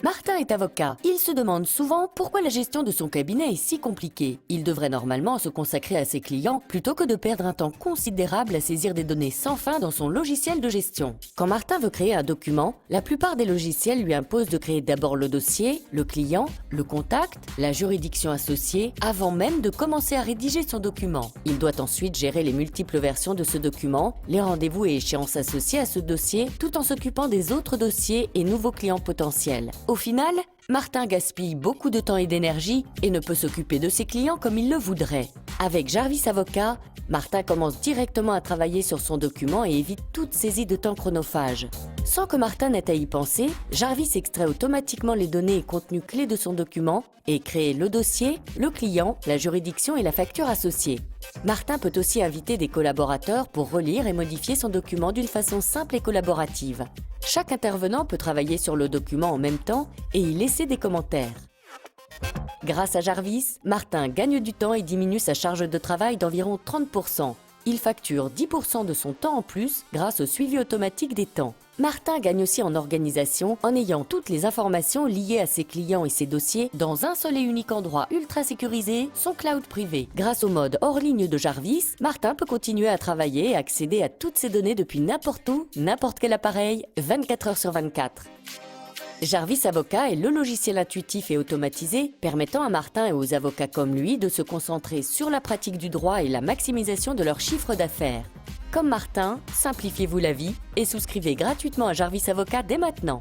Martin est avocat. Il se demande souvent pourquoi la gestion de son cabinet est si compliquée. Il devrait normalement se consacrer à ses clients plutôt que de perdre un temps considérable à saisir des données sans fin dans son logiciel de gestion. Quand Martin veut créer un document, la plupart des logiciels lui imposent de créer d'abord le dossier, le client, le contact, la juridiction associée, avant même de commencer à rédiger son document. Il doit ensuite gérer les multiples versions de ce document, les rendez-vous et échéances associées à ce dossier, tout en s'occupant des autres dossiers et nouveaux clients potentiels. Au final, Martin gaspille beaucoup de temps et d'énergie et ne peut s'occuper de ses clients comme il le voudrait. Avec Jarvis Avocat, Martin commence directement à travailler sur son document et évite toute saisie de temps chronophage. Sans que Martin n'ait à y penser, Jarvis extrait automatiquement les données et contenus clés de son document et crée le dossier, le client, la juridiction et la facture associée. Martin peut aussi inviter des collaborateurs pour relire et modifier son document d'une façon simple et collaborative. Chaque intervenant peut travailler sur le document en même temps et y laisser des commentaires. Grâce à Jarvis, Martin gagne du temps et diminue sa charge de travail d'environ 30%. Il facture 10% de son temps en plus grâce au suivi automatique des temps. Martin gagne aussi en organisation en ayant toutes les informations liées à ses clients et ses dossiers dans un seul et unique endroit ultra sécurisé, son cloud privé. Grâce au mode hors ligne de Jarvis, Martin peut continuer à travailler et accéder à toutes ses données depuis n'importe où, n'importe quel appareil, 24 heures sur 24. Jarvis Avocat est le logiciel intuitif et automatisé permettant à Martin et aux avocats comme lui de se concentrer sur la pratique du droit et la maximisation de leur chiffre d'affaires. Comme Martin, simplifiez-vous la vie et souscrivez gratuitement à Jarvis Avocat dès maintenant.